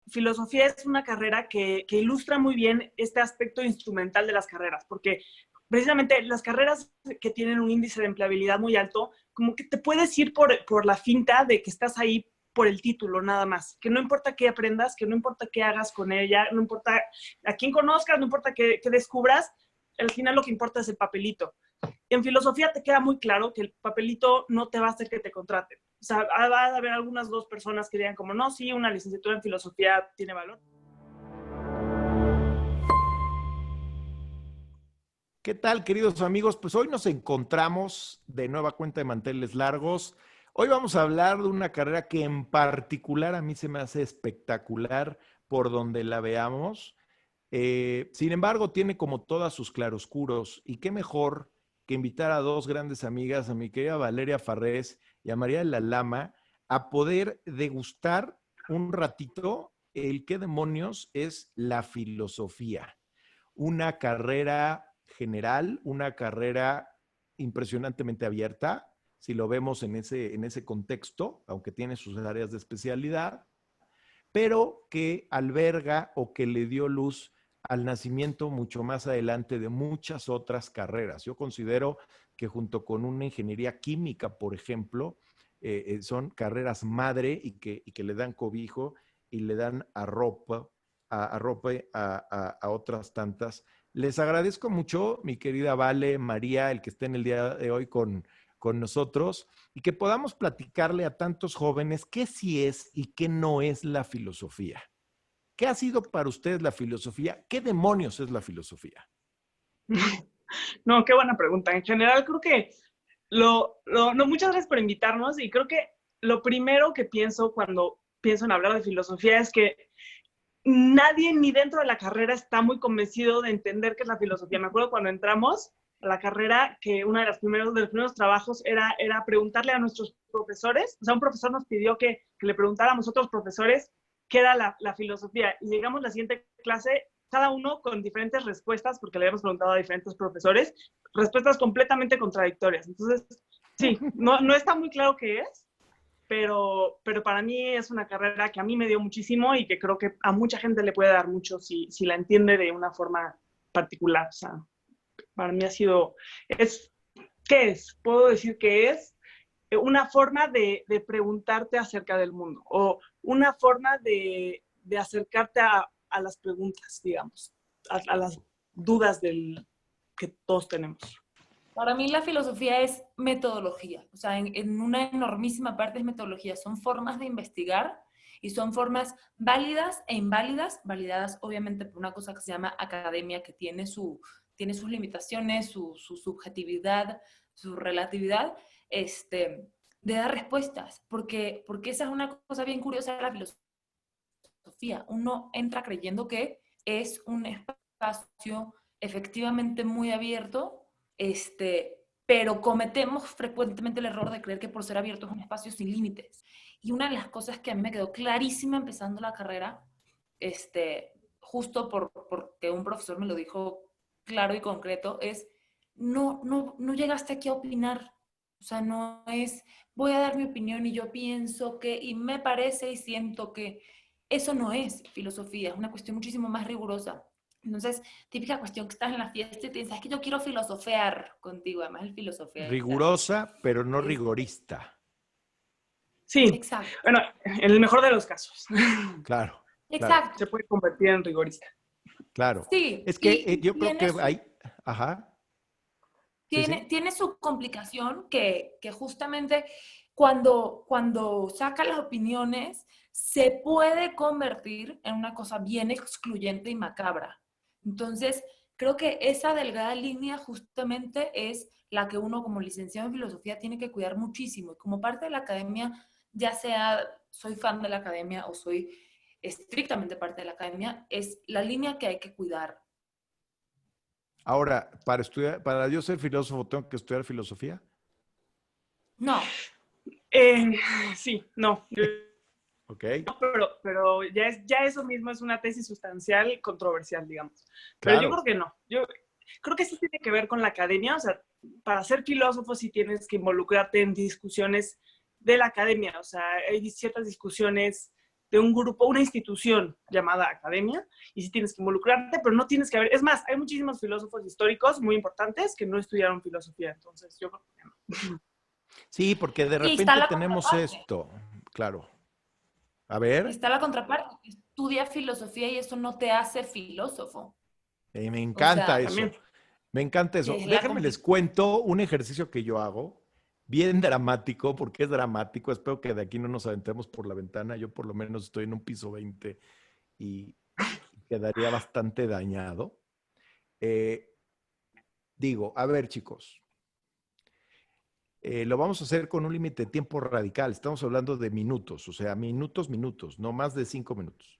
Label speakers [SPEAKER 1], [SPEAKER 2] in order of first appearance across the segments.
[SPEAKER 1] filosofía es una carrera que ilustra muy bien este aspecto instrumental de las carreras, porque precisamente las carreras que tienen un índice de empleabilidad muy alto, como que te puedes ir por la finta de que estás ahí por el título nada más, que no importa qué aprendas, que no importa qué hagas con ella, no importa a quién conozcas, no importa qué descubras, al final lo que importa es el papelito. En filosofía te queda muy claro que el papelito no te va a hacer que te contraten. O sea, va a haber algunas 2 personas que digan como, no, sí, una licenciatura en filosofía tiene valor.
[SPEAKER 2] ¿Qué tal, queridos amigos? Pues hoy nos encontramos de nueva cuenta de Manteles Largos. Hoy vamos a hablar de una carrera que en particular a mí se me hace espectacular por donde la veamos. Sin embargo, tiene como todas sus claroscuros y qué mejor que invitar a 2 grandes amigas, a mi querida Valeria Farrés y a María de la Lama, a poder degustar un ratito el qué demonios es la filosofía. Una carrera general, una carrera impresionantemente abierta, si lo vemos en ese contexto, aunque tiene sus áreas de especialidad, pero que alberga o que le dio luz al nacimiento mucho más adelante de muchas otras carreras. Yo considero que junto con una ingeniería química, por ejemplo, son carreras madre y que le dan cobijo y le dan arrope a otras tantas. Les agradezco mucho, mi querida Vale, María, el que esté en el día de hoy con nosotros y que podamos platicarle a tantos jóvenes qué sí es y qué no es la filosofía. ¿Qué ha sido para ustedes la filosofía? ¿Qué demonios es la filosofía?
[SPEAKER 1] No, qué buena pregunta. En general, creo que no, muchas gracias por invitarnos y creo que lo primero que pienso cuando pienso en hablar de filosofía es que nadie ni dentro de la carrera está muy convencido de entender qué es la filosofía. Me acuerdo cuando entramos a la carrera que uno de los primeros trabajos era preguntarle a nuestros profesores, o sea, un profesor nos pidió que le preguntáramos a otros profesores qué era la filosofía. Y llegamos a la siguiente clase, cada uno con diferentes respuestas, porque le habíamos preguntado a diferentes profesores, respuestas completamente contradictorias. Entonces, sí, no está muy claro qué es, pero para mí es una carrera que a mí me dio muchísimo y que creo que a mucha gente le puede dar mucho si la entiende de una forma particular. O sea, para mí ha sido, ¿qué es? Puedo decir que es una forma de preguntarte acerca del mundo o una forma de acercarte a las preguntas, digamos, a las dudas que todos tenemos.
[SPEAKER 3] Para mí la filosofía es metodología, o sea, en una enormísima parte es metodología, son formas de investigar y son formas válidas e inválidas, validadas obviamente por una cosa que se llama academia, que tiene sus limitaciones, su subjetividad, su relatividad, de dar respuestas, porque esa es una cosa bien curiosa de la filosofía. Uno entra creyendo que es un espacio efectivamente muy abierto, pero cometemos frecuentemente el error de creer que por ser abierto es un espacio sin límites. Y una de las cosas que a mí me quedó clarísima empezando la carrera, justo porque un profesor me lo dijo claro y concreto, es no llegaste aquí a opinar. O sea, no es voy a dar mi opinión y yo pienso que, y me parece y siento que. Eso no es filosofía, es una cuestión muchísimo más rigurosa. Entonces, típica cuestión que estás en la fiesta y te dices, es que yo quiero filosofear contigo, además el filosofear.
[SPEAKER 2] Rigurosa, pero no rigorista.
[SPEAKER 1] Sí,
[SPEAKER 3] exacto.
[SPEAKER 1] Bueno, en el mejor de los casos.
[SPEAKER 2] Claro.
[SPEAKER 3] Exacto.
[SPEAKER 1] Se puede convertir en rigorista.
[SPEAKER 2] Claro.
[SPEAKER 3] Sí.
[SPEAKER 2] Es que yo creo que hay... Ajá.
[SPEAKER 3] Tiene su complicación que justamente cuando saca las opiniones se puede convertir en una cosa bien excluyente y macabra. Entonces, creo que esa delgada línea justamente es la que uno como licenciado en filosofía tiene que cuidar muchísimo. Y como parte de la academia, ya sea soy fan de la academia o soy estrictamente parte de la academia, es la línea que hay que cuidar.
[SPEAKER 2] Ahora, para yo ser filósofo, ¿tengo que estudiar filosofía?
[SPEAKER 3] No.
[SPEAKER 1] Sí, no.
[SPEAKER 2] Ok.
[SPEAKER 1] No, pero ya eso mismo es una tesis sustancial y controversial, digamos. Pero
[SPEAKER 2] Claro.
[SPEAKER 1] yo creo que no. Yo creo que sí tiene que ver con la academia. O sea, para ser filósofo sí tienes que involucrarte en discusiones de la academia. O sea, hay ciertas discusiones de un grupo, una institución llamada academia, y sí tienes que involucrarte, pero no tienes que haber, es más, hay muchísimos filósofos históricos muy importantes que no estudiaron filosofía, entonces yo creo que no.
[SPEAKER 2] Sí, porque de
[SPEAKER 3] Y está
[SPEAKER 2] repente
[SPEAKER 3] la
[SPEAKER 2] tenemos
[SPEAKER 3] contraparte.
[SPEAKER 2] esto, claro. A ver,
[SPEAKER 3] Está la contraparte. Estudia filosofía y eso no te hace filósofo.
[SPEAKER 2] me
[SPEAKER 3] O
[SPEAKER 2] encanta
[SPEAKER 3] sea,
[SPEAKER 1] También.
[SPEAKER 2] eso. Me encanta
[SPEAKER 3] que
[SPEAKER 2] eso.
[SPEAKER 3] es la
[SPEAKER 2] Déjenme les
[SPEAKER 3] contraparte.
[SPEAKER 2] cuento un ejercicio que yo hago, bien dramático, porque es dramático. Espero que de aquí no nos aventemos por la ventana. Yo por lo menos estoy en un piso 20 y quedaría bastante dañado. Eh, Digo, a ver, chicos, lo vamos a hacer con un límite de tiempo radical. Estamos hablando de minutos, o sea, minutos, minutos, no más de 5 minutos.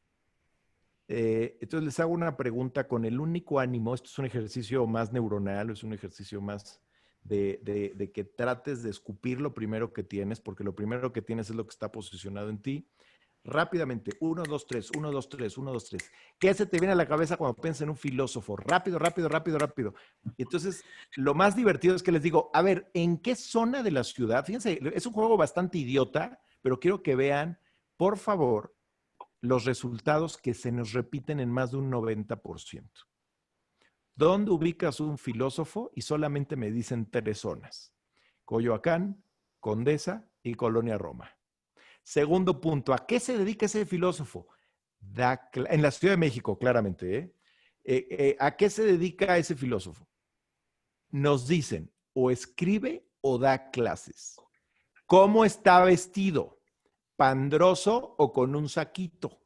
[SPEAKER 2] Entonces les hago una pregunta con el único ánimo, esto es un ejercicio más neuronal, es un ejercicio más de que trates de escupir lo primero que tienes, porque lo primero que tienes es lo que está posicionado en ti. Rápidamente, uno, dos, tres, uno, dos, tres, uno, dos, tres. ¿Qué se te viene a la cabeza cuando piensas en un filósofo? Rápido, rápido, rápido, rápido. Entonces, lo más divertido es que les digo, a ver, ¿en qué zona de la ciudad? Fíjense, es un juego bastante idiota, pero quiero que vean, por favor, los resultados que se nos repiten en más de un 90%. ¿Dónde ubicas un filósofo? Y solamente me dicen 3 zonas. Coyoacán, Condesa y Colonia Roma. Segundo punto, ¿a qué se dedica ese filósofo? En la Ciudad de México, claramente. ¿A qué se dedica ese filósofo? Nos dicen, o escribe o da clases. ¿Cómo está vestido? ¿Pandroso o con un saquito?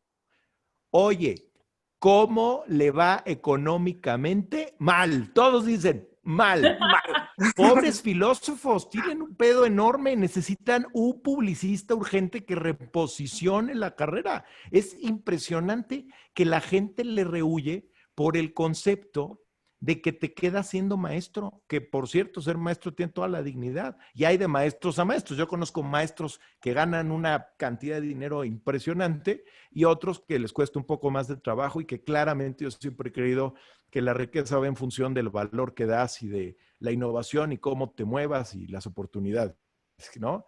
[SPEAKER 2] Oye, ¿cómo le va económicamente? Mal. Todos dicen mal.
[SPEAKER 1] Mal.
[SPEAKER 2] Pobres filósofos, tienen un pedo enorme, necesitan un publicista urgente que reposicione la carrera. Es impresionante que la gente le rehuye por el concepto de que te quedas siendo maestro, que por cierto, ser maestro tiene toda la dignidad. Y hay de maestros a maestros. Yo conozco maestros que ganan una cantidad de dinero impresionante y otros que les cuesta un poco más de trabajo y que claramente yo siempre he creído que la riqueza va en función del valor que das y de la innovación y cómo te muevas y las oportunidades, ¿no?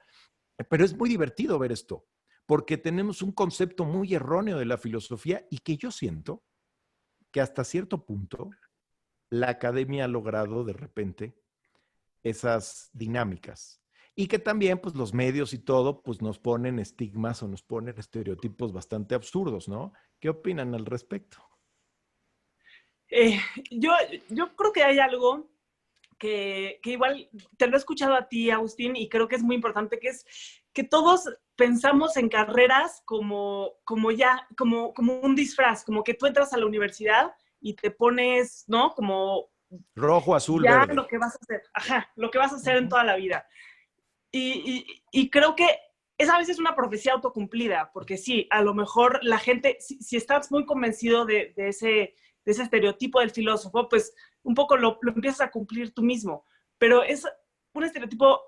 [SPEAKER 2] Pero es muy divertido ver esto, porque tenemos un concepto muy erróneo de la filosofía y que yo siento que hasta cierto punto la academia ha logrado de repente esas dinámicas. Y que también, pues, los medios y todo, pues, nos ponen estigmas o nos ponen estereotipos bastante absurdos, ¿no? ¿Qué opinan al respecto?
[SPEAKER 1] Eh, yo, yo creo que hay algo que igual te lo he escuchado a ti, Agustín, y creo que es muy importante, que es que todos pensamos en carreras como un disfraz, como que tú entras a la universidad y te pones, ¿no? Como
[SPEAKER 2] Rojo, azul,
[SPEAKER 1] ya lo
[SPEAKER 2] verde.
[SPEAKER 1] que vas a hacer, ajá, lo que vas a hacer en toda la vida. Y creo que es a veces una profecía autocumplida, porque sí, a lo mejor la gente, si estás muy convencido de ese estereotipo del filósofo, pues un poco lo empiezas a cumplir tú mismo. Pero es un estereotipo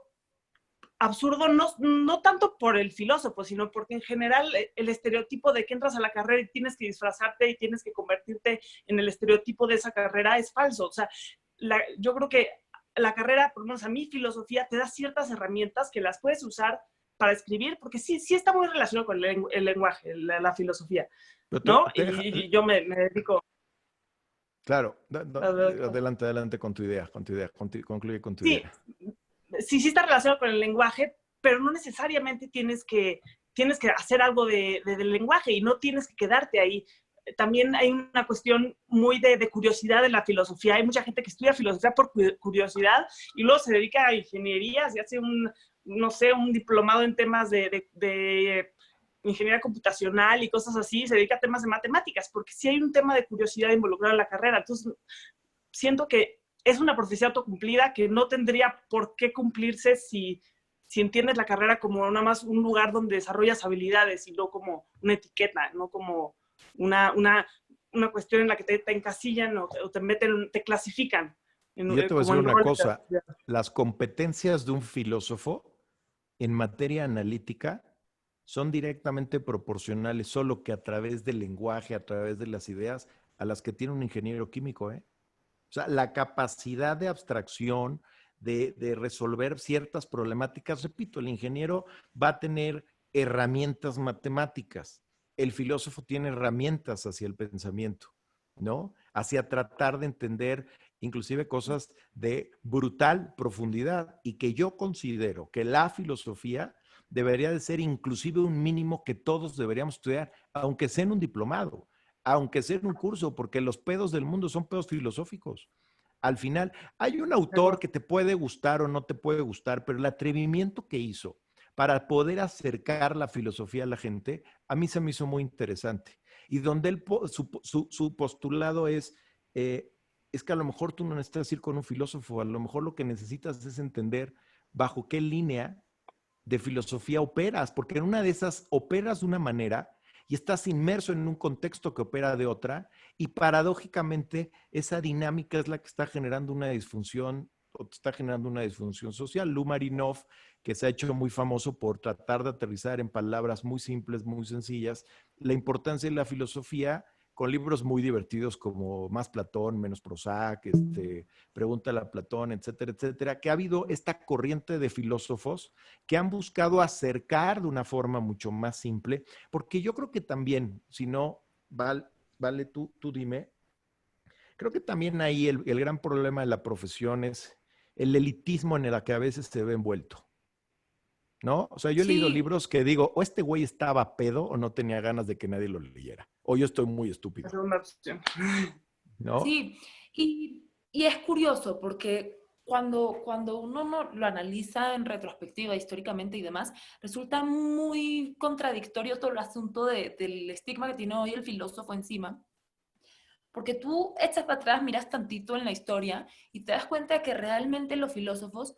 [SPEAKER 1] absurdo, no tanto por el filósofo, sino porque en general el estereotipo de que entras a la carrera y tienes que disfrazarte y tienes que convertirte en el estereotipo de esa carrera es falso. O sea, yo creo que la carrera, por lo menos a mí, filosofía, te da ciertas herramientas que las puedes usar para escribir, porque sí está muy relacionado con el lenguaje, la filosofía,
[SPEAKER 2] Pero
[SPEAKER 1] ¿no?
[SPEAKER 2] deja,
[SPEAKER 1] Y yo me dedico
[SPEAKER 2] claro,
[SPEAKER 1] a...
[SPEAKER 2] adelante, adelante con tu idea, concluye con tu
[SPEAKER 1] Sí,
[SPEAKER 2] idea.
[SPEAKER 1] sí está relacionado con el lenguaje, pero no necesariamente tienes que hacer algo del lenguaje y no tienes que quedarte ahí. También hay una cuestión muy de curiosidad en la filosofía. Hay mucha gente que estudia filosofía por curiosidad y luego se dedica a ingenierías y hace no sé, un diplomado en temas de ingeniería computacional y cosas así, se dedica a temas de matemáticas, porque sí hay un tema de curiosidad involucrado en la carrera. Entonces, siento que es una profecía autocumplida que no tendría por qué cumplirse si entiendes la carrera como nada más un lugar donde desarrollas habilidades y no como una etiqueta, no como una cuestión en la que te encasillan o te meten, te clasifican
[SPEAKER 2] Y yo te voy a
[SPEAKER 1] como
[SPEAKER 2] decir
[SPEAKER 1] en
[SPEAKER 2] una
[SPEAKER 1] roles.
[SPEAKER 2] cosa, las competencias de un filósofo en materia analítica son directamente proporcionales, solo que a través del lenguaje, a través de las ideas, a las que tiene un ingeniero químico, ¿eh? O sea, la capacidad de abstracción, de resolver ciertas problemáticas, repito, el ingeniero va a tener herramientas matemáticas, el filósofo tiene herramientas hacia el pensamiento, ¿no? Hacia tratar de entender inclusive cosas de brutal profundidad y que yo considero que la filosofía debería de ser inclusive un mínimo que todos deberíamos estudiar, aunque sea en un diplomado, aunque sea en un curso, porque los pedos del mundo son pedos filosóficos. Al final, hay un autor que te puede gustar o no te puede gustar, pero el atrevimiento que hizo para poder acercar la filosofía a la gente, a mí se me hizo muy interesante. Y donde él, su postulado es que a lo mejor tú no necesitas ir con un filósofo, a lo mejor lo que necesitas es entender bajo qué línea de filosofía operas, porque en una de esas operas de una manera y estás inmerso en un contexto que opera de otra, y paradójicamente esa dinámica es la que está generando una disfunción o te está generando una disfunción social. Lou Marinoff, que se ha hecho muy famoso por tratar de aterrizar en palabras muy simples, muy sencillas, la importancia de la filosofía con libros muy divertidos como Más Platón, Menos Prozac, Pregúntale a Platón, etcétera, etcétera, que ha habido esta corriente de filósofos que han buscado acercar de una forma mucho más simple, porque yo creo que también, si no, vale, tú dime, creo que también ahí el gran problema de la profesión es el elitismo en el que a veces se ve envuelto, ¿no? O sea, yo he leído
[SPEAKER 3] Sí,
[SPEAKER 2] libros que digo, o este güey estaba pedo o no tenía ganas de que nadie lo leyera, o yo estoy muy
[SPEAKER 1] La
[SPEAKER 2] estúpido,
[SPEAKER 1] segunda opción.
[SPEAKER 2] ¿no?
[SPEAKER 3] sí. Y es curioso porque cuando uno no, lo analiza en retrospectiva, históricamente y demás, resulta muy contradictorio todo el asunto del estigma que tiene hoy el filósofo encima. Porque tú echas para atrás, miras tantito en la historia y te das cuenta que realmente los filósofos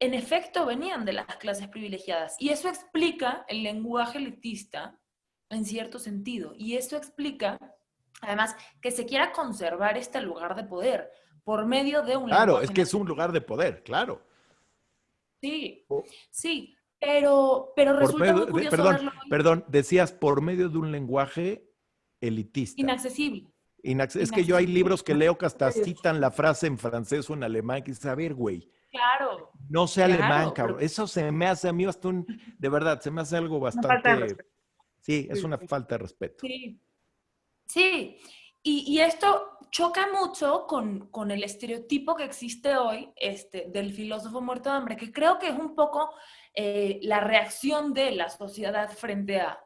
[SPEAKER 3] en efecto venían de las clases privilegiadas. Y eso explica el lenguaje elitista en cierto sentido. Y eso explica, además, que se quiera conservar este lugar de poder por medio de un
[SPEAKER 2] Claro, es
[SPEAKER 3] lenguaje
[SPEAKER 2] que es un
[SPEAKER 3] inaccesible.
[SPEAKER 2] lugar de poder, claro.
[SPEAKER 3] Sí,
[SPEAKER 2] O-
[SPEAKER 3] sí, pero
[SPEAKER 2] Por
[SPEAKER 3] resulta
[SPEAKER 2] medio
[SPEAKER 3] muy
[SPEAKER 2] de,
[SPEAKER 3] curioso
[SPEAKER 2] perdón,
[SPEAKER 3] verlo hoy
[SPEAKER 2] perdón, decías por medio de un lenguaje elitista.
[SPEAKER 3] inaccesible,
[SPEAKER 2] Es que yo hay
[SPEAKER 3] inaccesible.
[SPEAKER 2] libros que leo que hasta citan la frase en francés o en alemán, que dices, a ver, güey,
[SPEAKER 3] Claro,
[SPEAKER 2] no sé alemán,
[SPEAKER 3] claro,
[SPEAKER 2] cabrón. Eso se me hace a mí bastante, de verdad, se me hace algo
[SPEAKER 1] Una falta de
[SPEAKER 2] bastante,
[SPEAKER 1] respeto.
[SPEAKER 2] sí, es
[SPEAKER 1] Sí,
[SPEAKER 2] una
[SPEAKER 1] sí.
[SPEAKER 2] falta de respeto.
[SPEAKER 3] sí. Sí, y esto choca mucho con el estereotipo que existe hoy del filósofo muerto de hambre, que creo que es un poco la reacción de la sociedad frente a.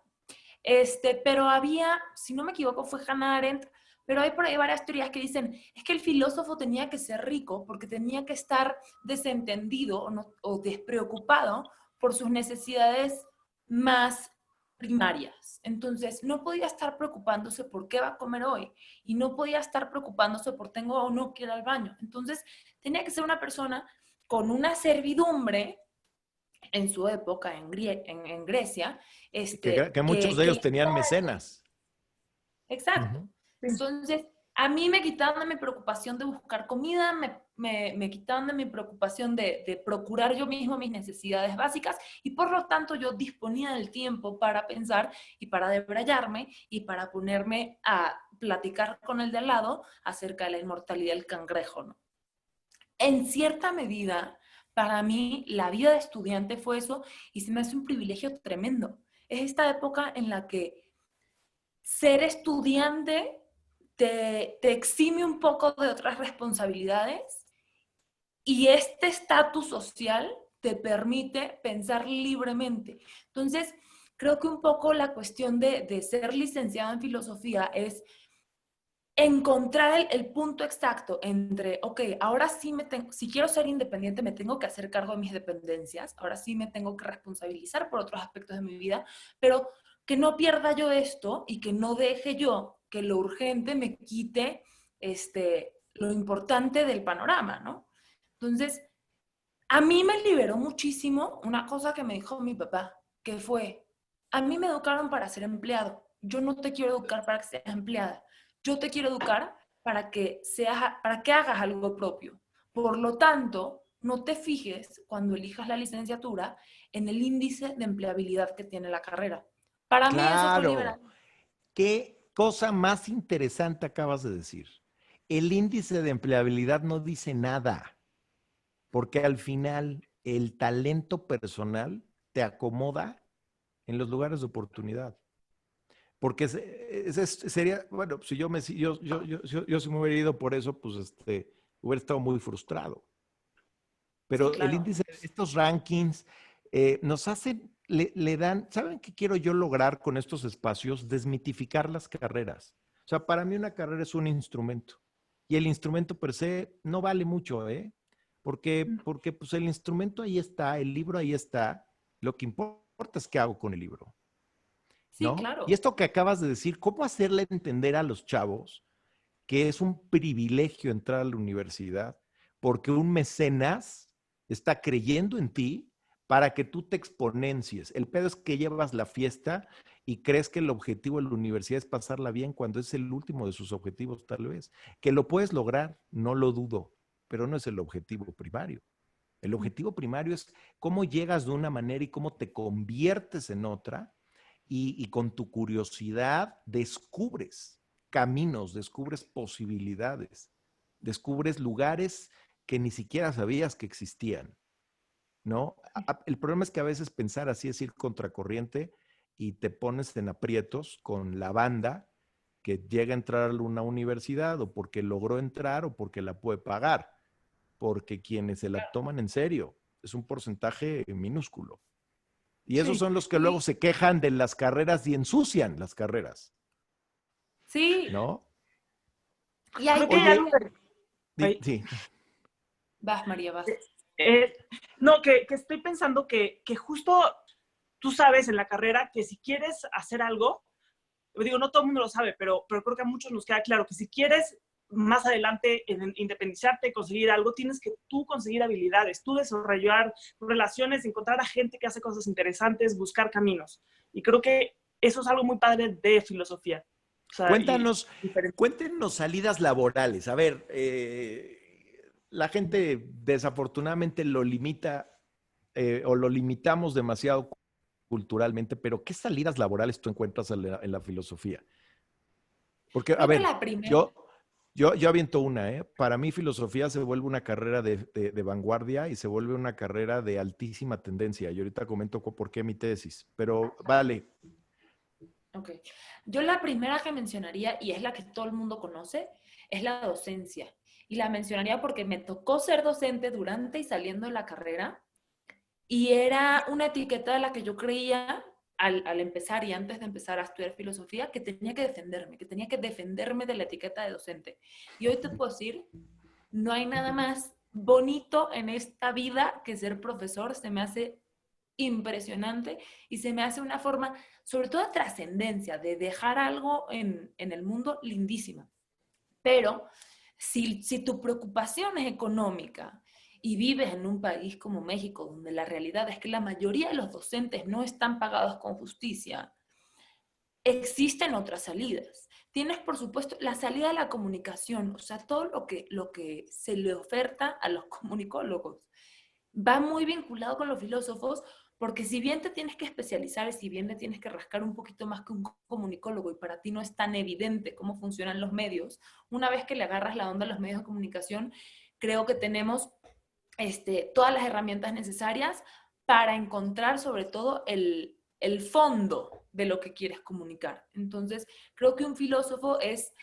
[SPEAKER 3] Pero había, si no me equivoco, fue Hannah Arendt, pero hay por ahí varias teorías que dicen, es que el filósofo tenía que ser rico porque tenía que estar desentendido o despreocupado por sus necesidades más primarias. Entonces, no podía estar preocupándose por qué va a comer hoy y no podía estar preocupándose por tengo o no quiero ir al baño. Entonces, tenía que ser una persona con una servidumbre en su época en Grecia,
[SPEAKER 2] Que muchos de ellos tenían mecenas.
[SPEAKER 3] exacto.
[SPEAKER 2] Ujú.
[SPEAKER 1] Sí.
[SPEAKER 3] Entonces, a mí me quitaban de mi preocupación de buscar comida, me quitaban de mi preocupación de procurar yo mismo mis necesidades básicas y por lo tanto yo disponía del tiempo para pensar y para debrayarme y para ponerme a platicar con el de al lado acerca de la inmortalidad del cangrejo, ¿no? En cierta medida, para mí, la vida de estudiante fue eso y se me hace un privilegio tremendo. Es esta época en la que ser estudiante te exime un poco de otras responsabilidades y este estatus social te permite pensar libremente. Entonces, creo que un poco la cuestión de ser licenciado en filosofía es encontrar el punto exacto entre, ok, ahora sí si quiero ser independiente, me tengo que hacer cargo de mis dependencias, ahora sí me tengo que responsabilizar por otros aspectos de mi vida, pero que no pierda yo esto y que no deje yo que lo urgente me quite lo importante del panorama, ¿no? Entonces, a mí me liberó muchísimo una cosa que me dijo mi papá, que fue, a mí me educaron para ser empleado, yo no te quiero educar para que seas empleada, yo te quiero educar para que hagas algo propio. Por lo tanto, no te fijes cuando elijas la licenciatura en el índice de empleabilidad que tiene la carrera. Para mí eso fue
[SPEAKER 2] Claro.
[SPEAKER 3] liberal.
[SPEAKER 2] ¿Qué cosa más interesante acabas de decir? El índice de empleabilidad no dice nada, porque al final el talento personal te acomoda en los lugares de oportunidad. Porque sería, bueno, si yo si me hubiera ido por eso, pues hubiera estado muy frustrado.
[SPEAKER 3] Sí,
[SPEAKER 2] Pero el
[SPEAKER 3] claro.
[SPEAKER 2] índice, estos rankings nos hacen, le dan, ¿saben qué quiero yo lograr con estos espacios? Desmitificar las carreras. O sea, para mí una carrera es un instrumento y el instrumento per se no vale mucho, ¿eh? Porque pues el instrumento ahí está, el libro ahí está, lo que importa es qué hago con el libro,
[SPEAKER 3] Sí,
[SPEAKER 2] ¿no? Y
[SPEAKER 3] claro.
[SPEAKER 2] esto que acabas de decir, ¿cómo hacerle entender a los chavos que es un privilegio entrar a la universidad porque un mecenas está creyendo en ti para que tú te exponencies? El pedo es que llevas la fiesta y crees que el objetivo de la universidad es pasarla bien cuando es el último de sus objetivos, tal vez. Que lo puedes lograr, no lo dudo, pero no es el objetivo primario. El objetivo primario es cómo llegas de una manera y cómo te conviertes en otra y con tu curiosidad descubres caminos, descubres posibilidades, descubres lugares que ni siquiera sabías que existían, ¿no? El problema es que a veces pensar así es ir contracorriente y te pones en aprietos con la banda que llega a entrar a una universidad o porque logró entrar o porque la puede pagar, porque quienes se la toman en serio es un porcentaje minúsculo. Y esos
[SPEAKER 1] Sí,
[SPEAKER 2] son los que luego
[SPEAKER 3] Sí,
[SPEAKER 2] se quejan de las carreras y ensucian las carreras,
[SPEAKER 3] sí.
[SPEAKER 2] ¿no?
[SPEAKER 3] Y hay
[SPEAKER 1] creo que hay algo
[SPEAKER 2] Oye,
[SPEAKER 3] que...
[SPEAKER 1] que... ay,
[SPEAKER 2] sí,
[SPEAKER 3] Vas, María, vas.
[SPEAKER 1] eh, no, que estoy pensando que justo tú sabes en la carrera que si quieres hacer algo, digo, no todo el mundo lo sabe, pero creo que a muchos nos queda claro que si quieres más adelante independizarte, conseguir algo, tienes que tú conseguir habilidades, tú desarrollar relaciones, encontrar a gente que hace cosas interesantes, buscar caminos. Y creo que eso es algo muy padre de filosofía. O sea, y
[SPEAKER 2] cuéntanos,
[SPEAKER 1] diferente.
[SPEAKER 2] cuéntenos salidas laborales. A ver, la gente desafortunadamente lo limita o lo limitamos demasiado culturalmente, pero ¿qué salidas laborales tú encuentras en la filosofía? Porque, a
[SPEAKER 3] Creo que
[SPEAKER 2] ver,
[SPEAKER 3] la primera...
[SPEAKER 2] yo, yo aviento una, ¿eh? Para mí filosofía se vuelve una carrera de vanguardia y se vuelve una carrera de altísima tendencia. Y ahorita comento por qué mi tesis, pero vale.
[SPEAKER 3] Ok. Yo la primera que mencionaría, y es la que todo el mundo conoce, es la docencia. Y la mencionaría porque me tocó ser docente durante y saliendo de la carrera. Y era una etiqueta de la que yo creía al empezar y antes de empezar a estudiar filosofía que que tenía que defenderme de la etiqueta de docente. Y hoy te puedo decir, no hay nada más bonito en esta vida que ser profesor. Se me hace impresionante y se me hace una forma, sobre todo de trascendencia, de dejar algo en el mundo lindísima. Pero si tu preocupación es económica y vives en un país como México, donde la realidad es que la mayoría de los docentes no están pagados con justicia, existen otras salidas. Tienes, por supuesto, la salida de la comunicación, o sea, todo lo que se le oferta a los comunicólogos va muy vinculado con los filósofos, porque si bien te tienes que especializar y si bien le tienes que rascar un poquito más que un comunicólogo y para ti no es tan evidente cómo funcionan los medios, una vez que le agarras la onda a los medios de comunicación, creo que tenemos todas las herramientas necesarias para encontrar sobre todo el fondo de lo que quieres comunicar. Entonces, creo que un filósofo es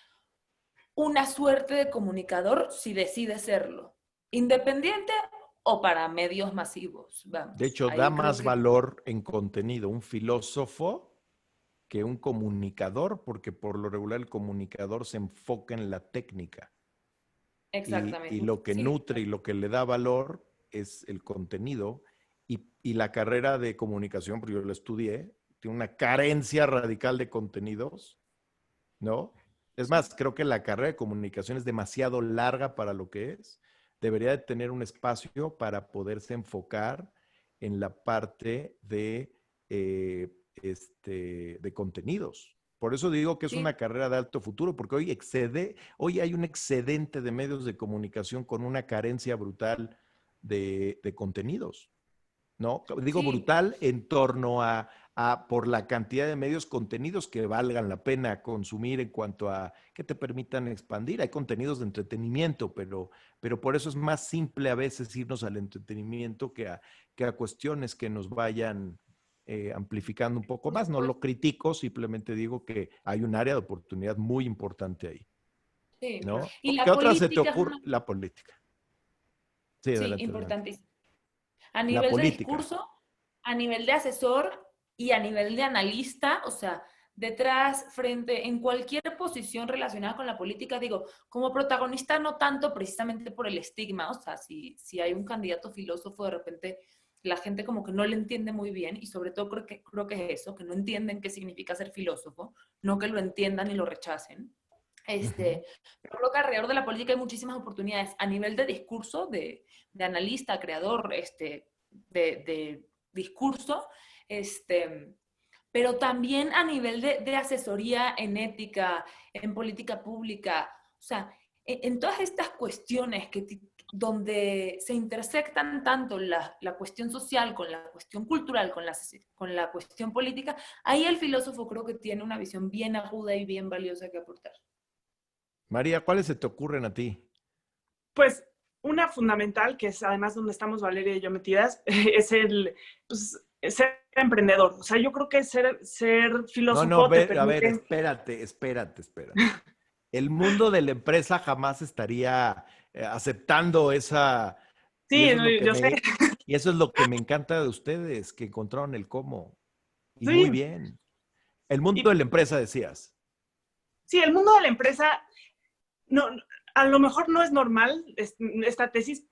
[SPEAKER 3] una suerte de comunicador si decide serlo. Independiente o para medios masivos,
[SPEAKER 2] De
[SPEAKER 3] vamos.
[SPEAKER 2] hecho, da
[SPEAKER 3] Ahí creo
[SPEAKER 2] más
[SPEAKER 3] que
[SPEAKER 2] valor en contenido un filósofo que un comunicador, porque por lo regular el comunicador se enfoca en la técnica y
[SPEAKER 3] exactamente.
[SPEAKER 2] lo que
[SPEAKER 3] Sí,
[SPEAKER 2] nutre y lo que le da valor es el contenido y la carrera de comunicación, porque yo lo estudié, tiene una carencia radical de contenidos, ¿no? Es
[SPEAKER 3] sí.
[SPEAKER 2] más, creo que la carrera de comunicación es demasiado larga para lo que es. Debería de tener un espacio para poderse enfocar en la parte de contenidos. Por eso digo que es
[SPEAKER 3] Sí.
[SPEAKER 2] una carrera de alto futuro, porque hoy hay un excedente de medios de comunicación con una carencia brutal de contenidos. ¿No? Digo
[SPEAKER 3] Sí,
[SPEAKER 2] brutal en torno por la cantidad de medios contenidos que valgan la pena consumir en cuanto a que te permitan expandir. Hay contenidos de entretenimiento, pero por eso es más simple a veces irnos al entretenimiento que a cuestiones que nos vayan amplificando un poco
[SPEAKER 3] Por
[SPEAKER 2] más. No
[SPEAKER 3] supuesto.
[SPEAKER 2] lo critico, simplemente digo que hay un área de oportunidad muy importante ahí,
[SPEAKER 3] Sí.
[SPEAKER 2] ¿no?
[SPEAKER 3] Y
[SPEAKER 2] ¿Qué
[SPEAKER 3] la
[SPEAKER 2] otra se te
[SPEAKER 3] política es
[SPEAKER 2] ocurre?
[SPEAKER 3] una...
[SPEAKER 2] La política. Sí,
[SPEAKER 3] Sí,
[SPEAKER 2] adelante, adelante.
[SPEAKER 3] importantísimo. A
[SPEAKER 2] La
[SPEAKER 3] nivel de
[SPEAKER 2] política.
[SPEAKER 3] discurso, a nivel de asesor y a nivel de analista, o sea, detrás, frente, en cualquier posición relacionada con la política, digo, como protagonista no tanto precisamente por el estigma, o sea, si hay un candidato filósofo, de repente la gente como que no le entiende muy bien y sobre todo creo que es eso, que no entienden qué significa ser filósofo, no que lo entiendan y lo rechacen.
[SPEAKER 2] Ujú.
[SPEAKER 3] Pero creo que alrededor de la política hay muchísimas oportunidades a nivel de discurso, de analista, creador, de discurso, pero también a nivel de asesoría en ética, en política pública, o sea, en todas estas cuestiones donde se intersectan tanto la cuestión social con la cuestión cultural, con la cuestión política, ahí el filósofo creo que tiene una visión bien aguda y bien valiosa que aportar.
[SPEAKER 2] María, ¿cuáles se te ocurren a ti?
[SPEAKER 1] Pues una fundamental, que es además donde estamos Valeria y yo metidas, es pues, ser emprendedor. O sea, yo creo que ser
[SPEAKER 2] No, no,
[SPEAKER 1] filósofo te
[SPEAKER 2] a ver,
[SPEAKER 1] permite...
[SPEAKER 2] espérate. El mundo de la empresa jamás estaría aceptando esa, y
[SPEAKER 1] Sí,
[SPEAKER 2] eso es lo que
[SPEAKER 1] yo sé.
[SPEAKER 2] y eso es lo que me encanta de ustedes, que encontraron el cómo. Y muy
[SPEAKER 1] Sí,
[SPEAKER 2] bien. El mundo de
[SPEAKER 1] y
[SPEAKER 2] la empresa, decías.
[SPEAKER 1] sí, el mundo de la empresa no, a lo mejor no es normal esta tesis,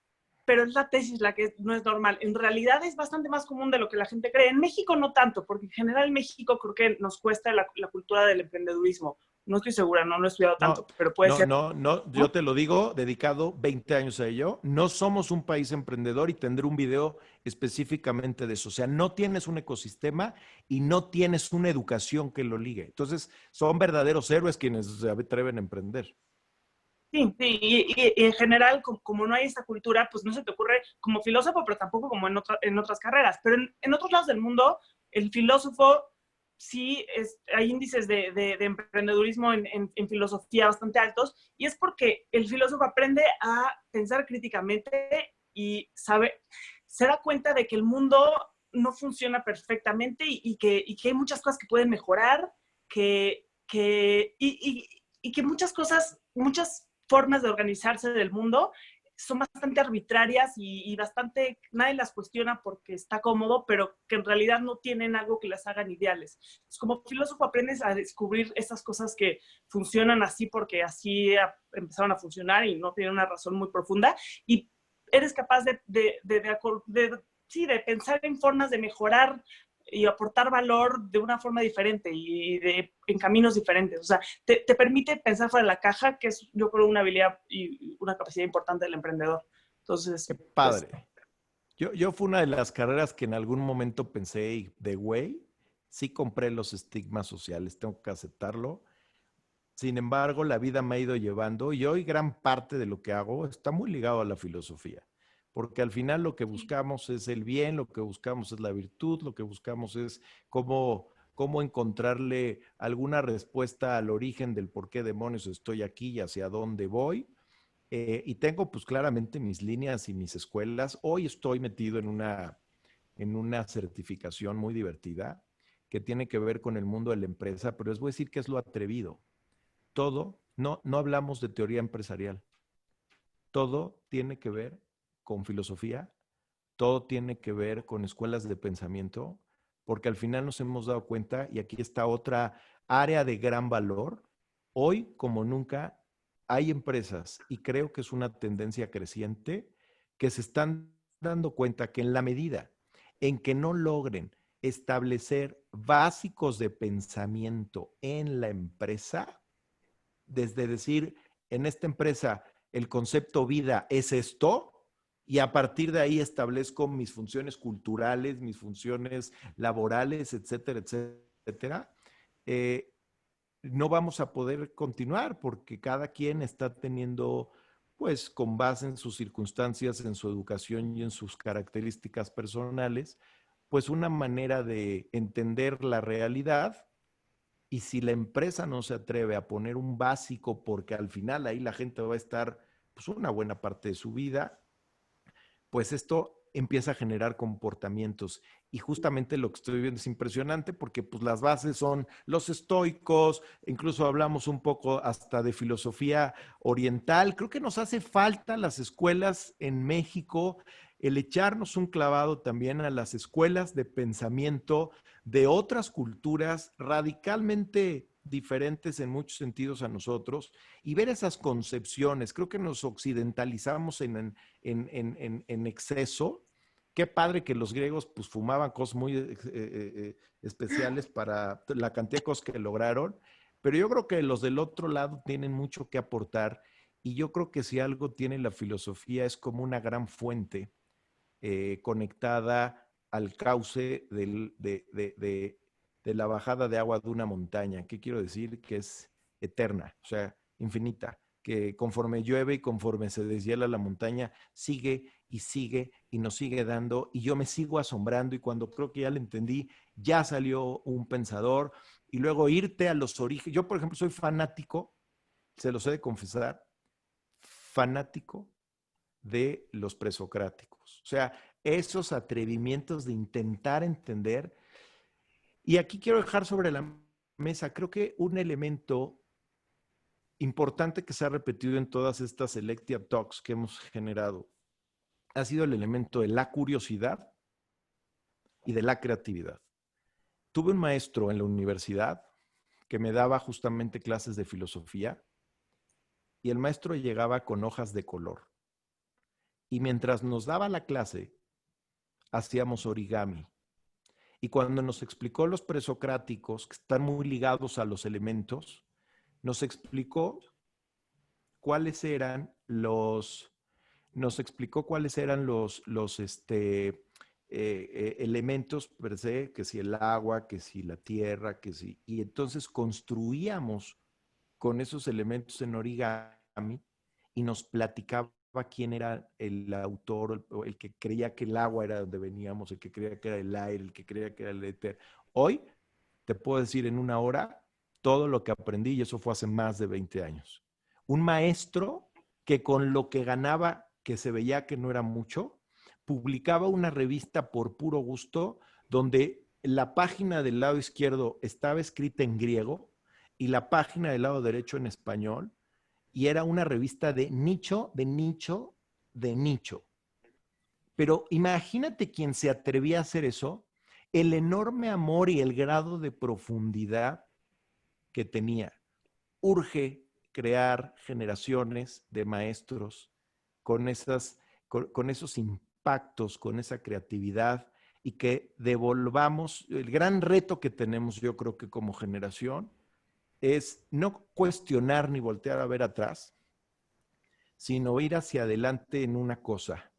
[SPEAKER 1] pero es la tesis la que no es normal. En realidad es bastante más común de lo que la gente cree. En México no tanto, porque en general en México creo que nos cuesta la cultura del emprendedurismo. No estoy segura, no lo he estudiado tanto,
[SPEAKER 2] No,
[SPEAKER 1] pero puede ser,
[SPEAKER 2] no, yo
[SPEAKER 1] ¿no?
[SPEAKER 2] te lo digo, dedicado 20 años a ello. No somos un país emprendedor y tendré un video específicamente de eso. O sea, no tienes un ecosistema y no tienes una educación que lo ligue. Entonces, son verdaderos héroes quienes se atreven a emprender.
[SPEAKER 1] Sí, sí, y en general, como no hay esta cultura, pues no se te ocurre como filósofo, pero tampoco como en otras carreras. Pero en otros lados del mundo, el filósofo sí hay índices de emprendedurismo en filosofía bastante altos, y es porque el filósofo aprende a pensar críticamente y se da cuenta de que el mundo no funciona perfectamente y que hay muchas cosas que pueden mejorar, y que muchas formas de organizarse del mundo son bastante arbitrarias y bastante, nadie las cuestiona porque está cómodo, pero que en realidad no tienen algo que las hagan ideales. Entonces, como filósofo aprendes a descubrir esas cosas que funcionan así porque así empezaron a funcionar y no tienen una razón muy profunda, y eres capaz de pensar en formas de mejorar y aportar valor de una forma diferente en caminos diferentes. O sea, te permite pensar fuera de la caja, que es, yo creo, una habilidad y una capacidad importante del emprendedor.
[SPEAKER 2] Qué
[SPEAKER 1] Entonces, pues,
[SPEAKER 2] padre. Yo fue una de las carreras que en algún momento pensé, y de güey, sí compré los estigmas sociales, tengo que aceptarlo. Sin embargo, la vida me ha ido llevando y hoy gran parte de lo que hago está muy ligado a la filosofía, porque al final lo que
[SPEAKER 3] Sí.
[SPEAKER 2] buscamos es el bien, lo que buscamos es la virtud, lo que buscamos es cómo encontrarle alguna respuesta al origen del por qué demonios estoy aquí y hacia dónde voy. Y tengo pues claramente mis líneas y mis escuelas. Hoy estoy metido en una certificación muy divertida que tiene que ver con el mundo de la empresa, pero les voy a decir que es lo atrevido. Todo, no hablamos de teoría empresarial. Todo tiene que ver con filosofía, todo tiene que ver con escuelas de pensamiento, porque al final nos hemos dado cuenta, y aquí está otra área de gran valor, hoy como nunca hay empresas, y creo que es una tendencia creciente, que se están dando cuenta que en la medida en que no logren establecer básicos de pensamiento en la empresa, desde decir, en esta empresa el concepto vida es esto, y a partir de ahí establezco mis funciones culturales, mis funciones laborales, etcétera, etcétera, eh, no vamos a poder continuar porque cada quien está teniendo, pues con base en sus circunstancias, en su educación y en sus características personales, pues una manera de entender la realidad. Y si la empresa no se atreve a poner un básico, porque al final ahí la gente va a estar pues una buena parte de su vida, pues esto empieza a generar comportamientos. Y justamente lo que estoy viendo es impresionante porque pues, las bases son los estoicos, incluso hablamos un poco hasta de filosofía oriental. Creo que nos hace falta las escuelas en México, el echarnos un clavado también a las escuelas de pensamiento de otras culturas radicalmente diferentes en muchos sentidos a nosotros y ver esas concepciones. Creo que nos occidentalizamos en exceso. Qué padre que los griegos pues fumaban cosas muy especiales para la cantidad de cosas que lograron, pero yo creo que los del otro lado tienen mucho que aportar y yo creo que si algo tiene la filosofía es como una gran fuente conectada al cauce de la bajada de agua de una montaña. ¿Qué quiero decir? Que es eterna, o sea, infinita, que conforme llueve y conforme se deshiela la montaña, sigue y sigue y nos sigue dando y yo me sigo asombrando y cuando creo que ya lo entendí, ya salió un pensador y luego irte a los orígenes. Yo, por ejemplo, soy fanático, se los he de confesar, fanático de los presocráticos. O sea, esos atrevimientos de intentar entender. Y aquí quiero dejar sobre la mesa, creo que un elemento importante que se ha repetido en todas estas Selectia Talks que hemos generado ha sido el elemento de la curiosidad y de la creatividad. Tuve un maestro en la universidad que me daba justamente clases de filosofía y el maestro llegaba con hojas de color. Y mientras nos daba la clase, hacíamos origami. Y cuando nos explicó los presocráticos, que están muy ligados a los elementos, nos explicó cuáles eran elementos per se, que si el agua, que si la tierra, que si... Y entonces construíamos con esos elementos en origami y nos platicaba quién era el autor, el que creía que el agua era donde veníamos, el que creía que era el aire, el que creía que era el éter. Hoy te puedo decir en una hora todo lo que aprendí y eso fue hace más de 20 años. Un maestro que con lo que ganaba, que se veía que no era mucho, publicaba una revista por puro gusto donde la página del lado izquierdo estaba escrita en griego y la página del lado derecho en español y era una revista de nicho, de nicho, de nicho. Pero imagínate quien se atrevía a hacer eso, el enorme amor y el grado de profundidad que tenía. Urge crear generaciones de maestros con esos impactos, con esa creatividad y que devolvamos, el gran reto que tenemos yo creo que como generación es no cuestionar ni voltear a ver atrás, sino ir hacia adelante en una cosa.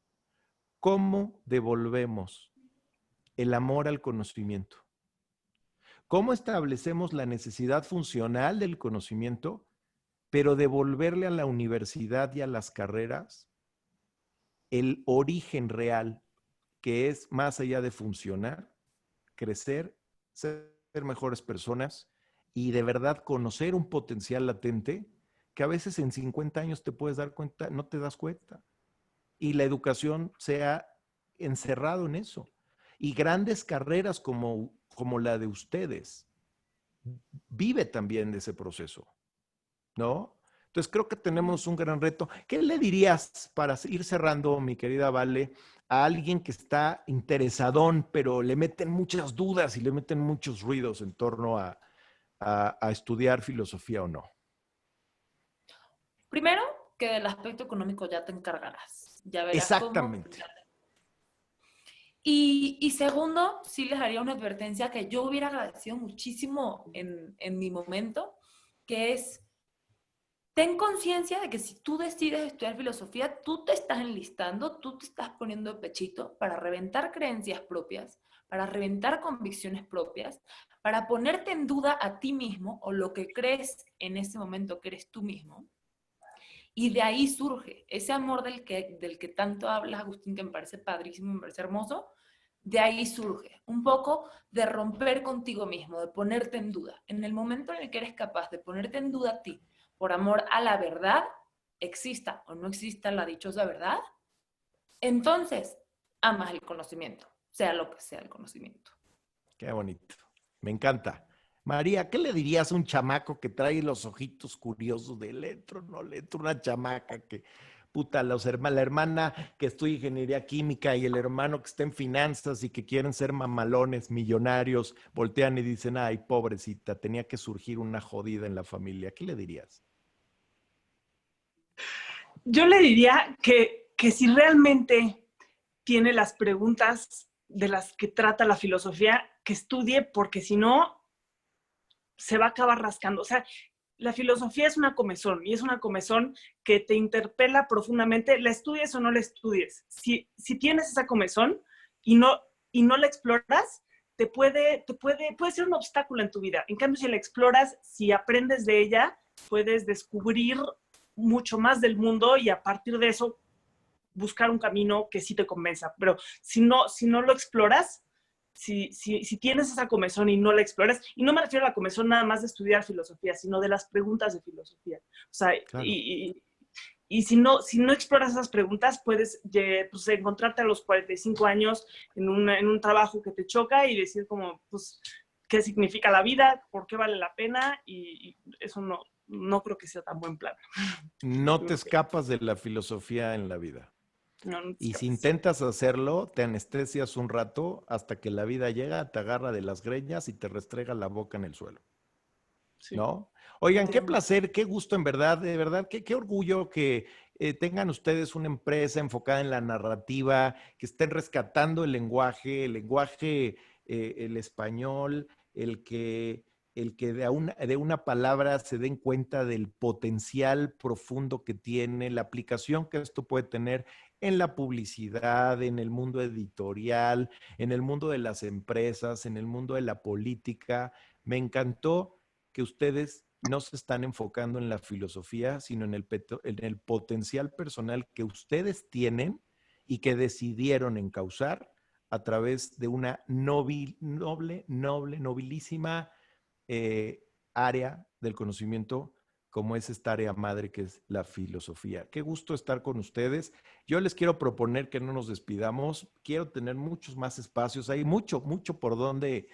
[SPEAKER 2] ¿Cómo devolvemos el amor al conocimiento? ¿Cómo establecemos la necesidad funcional del conocimiento, pero devolverle a la universidad y a las carreras el origen real, que es más allá de funcionar, crecer, ser mejores personas y de verdad conocer un potencial latente que a veces en 50 años te puedes dar cuenta, no te das cuenta? Y la educación se ha encerrado en eso. Y grandes carreras como la de ustedes vive también de ese proceso, ¿no? Entonces creo que tenemos un gran reto. ¿Qué le dirías para ir cerrando, mi querida Vale, a alguien que está interesadón, pero le meten muchas dudas y le meten muchos ruidos en torno a estudiar filosofía o no?
[SPEAKER 3] Primero, que del aspecto económico ya te encargarás. Ya verás cómo.
[SPEAKER 2] Exactamente.
[SPEAKER 3] Y segundo, sí les haría una advertencia que yo hubiera agradecido muchísimo en mi momento, que es, ten conciencia de que si tú decides estudiar filosofía, tú te estás enlistando, tú te estás poniendo de pechito para reventar creencias propias, para reventar convicciones propias, para ponerte en duda a ti mismo o lo que crees en ese momento que eres tú mismo. Y de ahí surge ese amor del que tanto hablas, Agustín, que me parece padrísimo, me parece hermoso. De ahí surge un poco de romper contigo mismo, de ponerte en duda. En el momento en el que eres capaz de ponerte en duda a ti, por amor a la verdad, exista o no exista la dichosa verdad, entonces amas el conocimiento, sea lo que sea el conocimiento.
[SPEAKER 2] Qué bonito. Me encanta. María, ¿qué le dirías a un chamaco que trae los ojitos curiosos de le entro, no le entro? Una chamaca que, puta, la hermana que estudia ingeniería química y el hermano que está en finanzas y que quieren ser mamalones, millonarios, voltean y dicen, ay, pobrecita, tenía que surgir una jodida en la familia. ¿Qué le dirías?
[SPEAKER 1] Yo le diría que si realmente tiene las preguntas de las que trata la filosofía, que estudie, porque si no, se va a acabar rascando. O sea, la filosofía es una comezón y es una comezón que te interpela profundamente, la estudies o no la estudies. Si tienes esa comezón y no la exploras, puede ser un obstáculo en tu vida. En cambio, si la exploras, si aprendes de ella, puedes descubrir mucho más del mundo y a partir de eso buscar un camino que sí te convenza. Pero si no lo exploras, si tienes esa comezón y no la exploras, y no me refiero a la comezón nada más de estudiar filosofía, sino de las preguntas de filosofía. O sea,
[SPEAKER 2] Claro.
[SPEAKER 1] y si no exploras esas preguntas, puedes pues, encontrarte a los 45 años en un trabajo que te choca y decir como, pues, ¿qué significa la vida? ¿Por qué vale la pena? Y eso no creo que sea tan buen plan.
[SPEAKER 2] No te escapas de la filosofía en la vida.
[SPEAKER 1] No
[SPEAKER 2] Y si
[SPEAKER 1] escapas.
[SPEAKER 2] intentas hacerlo, te anestesias un rato hasta que la vida llega, te agarra de las greñas y te restrega la boca en el suelo.
[SPEAKER 1] Sí.
[SPEAKER 2] ¿No? Oigan, qué placer, qué gusto en verdad, de verdad, qué orgullo que tengan ustedes una empresa enfocada en la narrativa, que estén rescatando el lenguaje, el español, el que de una palabra se den cuenta del potencial profundo que tiene, la aplicación que esto puede tener en la publicidad, en el mundo editorial, en el mundo de las empresas, en el mundo de la política. Me encantó que ustedes no se están enfocando en la filosofía, sino en el potencial personal que ustedes tienen y que decidieron encauzar a través de una nobilísima área del conocimiento, como es esta área madre que es la filosofía. Qué gusto estar con ustedes. Yo les quiero proponer que no nos despidamos. Quiero tener muchos más espacios. Hay mucho por dónde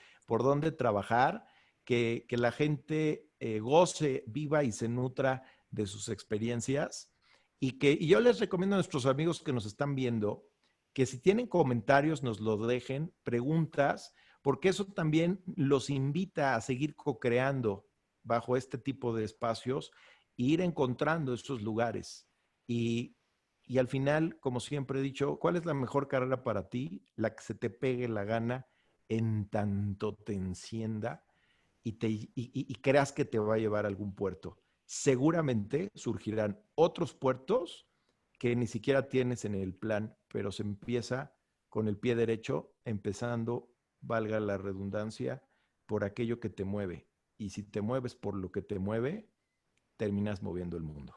[SPEAKER 2] trabajar. Que la gente goce, viva y se nutra de sus experiencias. Y yo les recomiendo a nuestros amigos que nos están viendo que si tienen comentarios nos lo dejen, preguntas, porque eso también los invita a seguir co-creando bajo este tipo de espacios e ir encontrando estos lugares. Y al final, como siempre he dicho, ¿cuál es la mejor carrera para ti? La que se te pegue la gana en tanto te encienda y creas que te va a llevar a algún puerto. Seguramente surgirán otros puertos que ni siquiera tienes en el plan, pero se empieza con el pie derecho, empezando, valga la redundancia, por aquello que te mueve. Y si te mueves por lo que te mueve, terminas moviendo el mundo.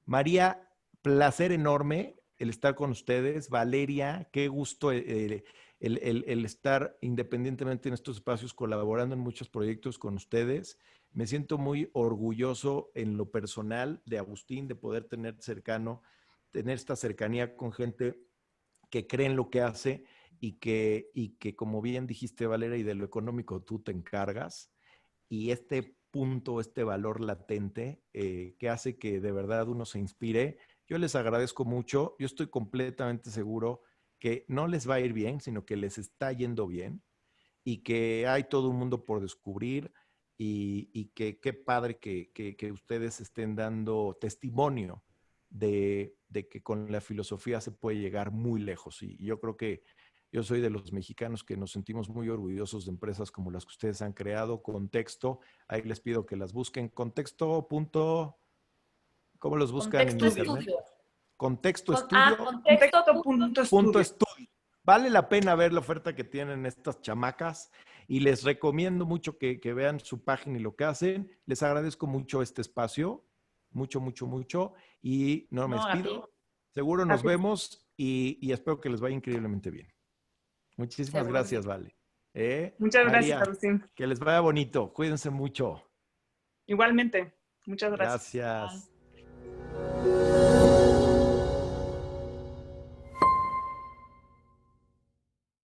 [SPEAKER 2] María, placer enorme el estar con ustedes. Valeria, qué gusto el estar independientemente en estos espacios, colaborando en muchos proyectos con ustedes. Me siento muy orgulloso en lo personal de Agustín, de poder tener esta cercanía con gente que cree en lo que hace y que como bien dijiste, Valeria, y de lo económico tú te encargas. Y este punto, este valor latente que hace que de verdad uno se inspire. Yo les agradezco mucho. Yo estoy completamente seguro que no les va a ir bien, sino que les está yendo bien y que hay todo un mundo por descubrir y que qué padre que ustedes estén dando testimonio de que con la filosofía se puede llegar muy lejos. Y yo creo que yo soy de los mexicanos que nos sentimos muy orgullosos de empresas como las que ustedes han creado. Contexto, ahí les pido que las busquen. Contexto. ¿Cómo los buscan en
[SPEAKER 3] Contexto
[SPEAKER 2] internet?
[SPEAKER 3] estudio.
[SPEAKER 2] Contexto Estudio.
[SPEAKER 3] Contexto
[SPEAKER 1] Punto
[SPEAKER 2] Punto
[SPEAKER 1] estudio.
[SPEAKER 2] estudio. Vale la pena ver la oferta que tienen estas chamacas y les recomiendo mucho que vean su página y lo que hacen. Les agradezco mucho este espacio, mucho y no me despido. Seguro nos vemos y espero que les vaya increíblemente bien. Muchísimas
[SPEAKER 3] Seguro que sí.
[SPEAKER 2] gracias, Vale.
[SPEAKER 1] Muchas gracias,
[SPEAKER 2] María,
[SPEAKER 1] Agustín.
[SPEAKER 2] que les vaya bonito. Cuídense mucho.
[SPEAKER 1] Igualmente. Muchas gracias.
[SPEAKER 2] Gracias.